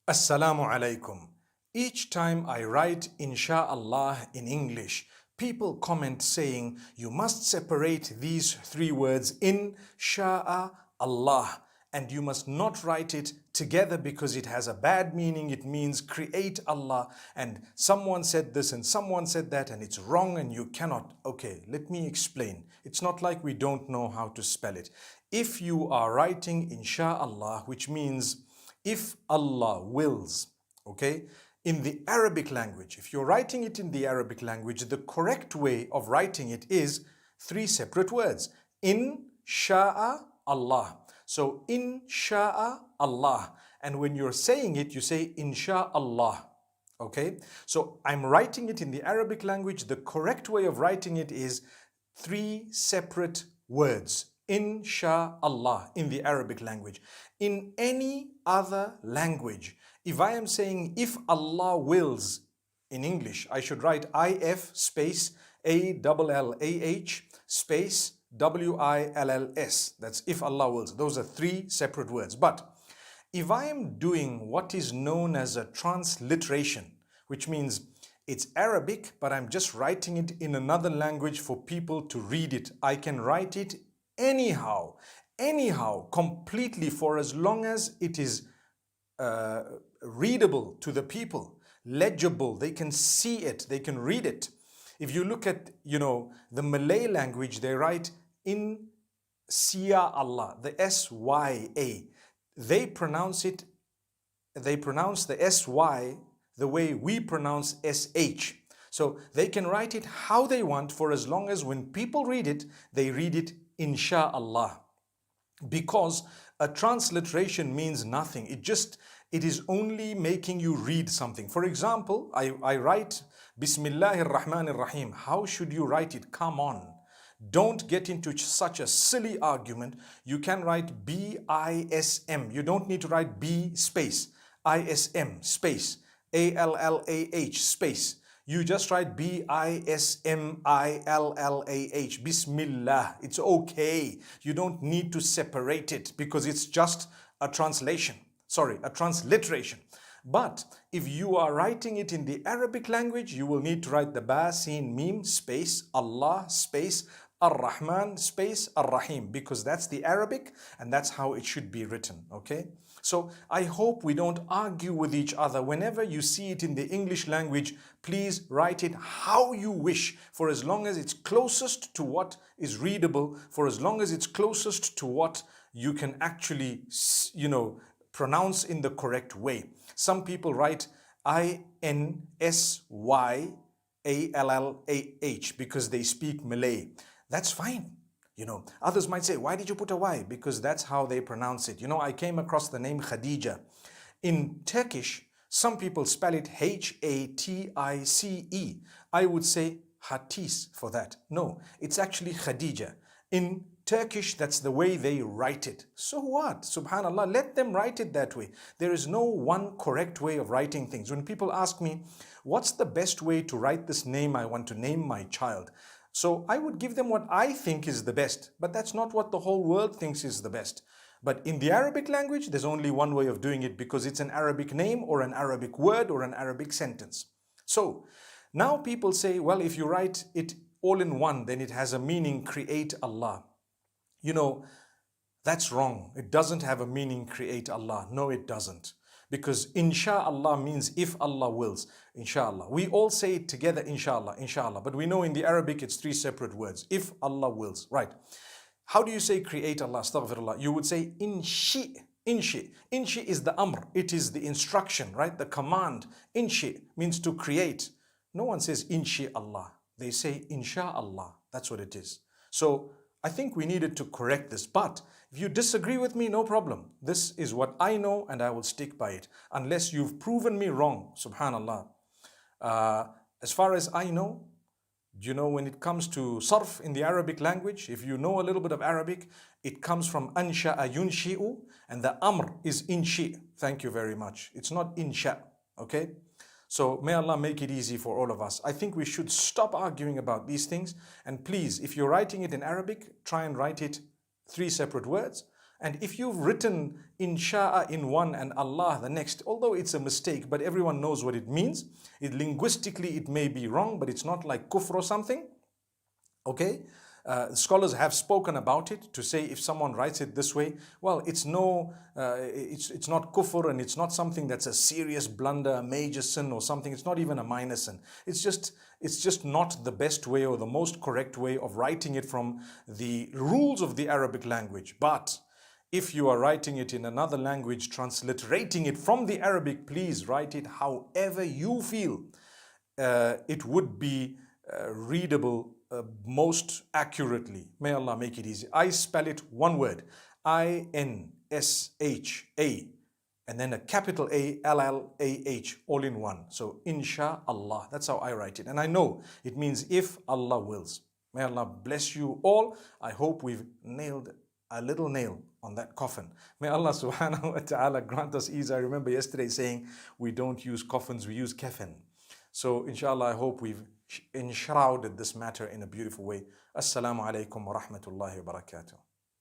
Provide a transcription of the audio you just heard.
Assalamu alaikum. Each time I write InshaAllah in English, people comment saying you must separate these three words in shaa Allah and you must not write it together because it has a bad meaning. It means create Allah, and someone said this and someone said that and it's wrong and you cannot. Okay, let me explain. It's not like we don't know how to spell it. If you are writing InshaAllah, which means if Allah wills, okay, in the Arabic language, if you're writing it in the Arabic language, the correct way of writing it is three separate words. InshaAllah. So InshaAllah. And when you're saying it, you say InshaAllah. Okay? So I'm writing it in the Arabic language. The correct way of writing it is three separate words. InshaAllah in the Arabic language. In any other language, if I am saying if Allah wills in English, I should write IF space ALLAH space WILLS. That's if Allah wills. Those are three separate words. But if I am doing what is known as a transliteration, which means it's Arabic, but I'm just writing it in another language for people to read it, I can write it anyhow, completely, for as long as it is readable to the people, legible, they can see it, they can read it. If you look at, the Malay language, they write InsyaAllah, the S-Y-A. They pronounce the S-Y the way we pronounce S-H. So they can write it how they want, for as long as when people read it, they read it InshaAllah. Because a transliteration means nothing. It is only making you read something. For example, I write Bismillahir Rahmanir Rahim. How should you write it? Come on. Don't get into such a silly argument. You can write B-I-S-M. You don't need to write B space I-S-M space A-L-L-A-H space. You just write B-I-S-M-I-L-L-A-H, Bismillah. It's okay. You don't need to separate it because it's just a transliteration. But if you are writing it in the Arabic language, you will need to write the Ba, Sin, Mim, space, Allah, space, Ar-Rahman, space, Ar-Rahim, because that's the Arabic and that's how it should be written, okay? So I hope we don't argue with each other. Whenever you see it in the English language, please write it how you wish, for as long as it's closest to what is readable, for as long as it's closest to what you can actually, pronounce in the correct way. Some people write INSYALLAH because they speak Malay. That's fine. Others might say, why did you put a Y? Because that's how they pronounce it. I came across the name Khadija. In Turkish, some people spell it H-A-T-I-C-E. I would say Hatis for that. No, it's actually Khadija. In Turkish, that's the way they write it. So what? Subhanallah, let them write it that way. There is no one correct way of writing things. When people ask me, what's the best way to write this name I want to name my child? So I would give them what I think is the best, but that's not what the whole world thinks is the best. But in the Arabic language, there's only one way of doing it because it's an Arabic name or an Arabic word or an Arabic sentence. So now people say, well, if you write it all in one, then it has a meaning, create Allah. That's wrong. It doesn't have a meaning, create Allah. No, it doesn't. Because InshaAllah means if Allah wills, InshaAllah. We all say it together, InshaAllah, InshaAllah. But we know in the Arabic it's three separate words. If Allah wills, right. How do you say create Allah? Astaghfirullah. You would say Inshi. Inshi is the amr. It is the instruction, right? The command. Inshi means to create. No one says InshaAllah. They say InshaAllah. That's what it is. So I think we needed to correct this, but if you disagree with me, no problem. This is what I know and I will stick by it, unless you've proven me wrong, subhanallah. As far as I know, when it comes to sarf in the Arabic language, if you know a little bit of Arabic, it comes from ansha'a yunshi'u, and the amr is inshi. Thank you very much. It's not insha, okay? So may Allah make it easy for all of us. I think we should stop arguing about these things. And please, if you're writing it in Arabic, try and write it three separate words. And if you've written insha'a in one and Allah the next, although it's a mistake, but everyone knows what it means. Linguistically, it may be wrong, but it's not like kufr or something. Okay? Scholars have spoken about it to say if someone writes it this way, well, it's not kufr, and it's not something that's a serious blunder, a major sin or something. It's not even a minor sin. It's just not the best way or the most correct way of writing it from the rules of the Arabic language. But if you are writing it in another language, transliterating it from the Arabic, please write it however you feel it would be readable most accurately. May Allah make it easy. I spell it one word, InshaA, and then a capital A, LLAH, all in one. So InshaAllah, that's how I write it. And I know it means if Allah wills. May Allah bless you all. I hope we've nailed a little nail on that coffin. May Allah subhanahu wa ta'ala grant us ease. I remember yesterday saying we don't use coffins, we use kafan. So inshallah, I hope we've enshrouded this matter in a beautiful way. Assalamu alaikum wa rahmatullahi wa barakatuh.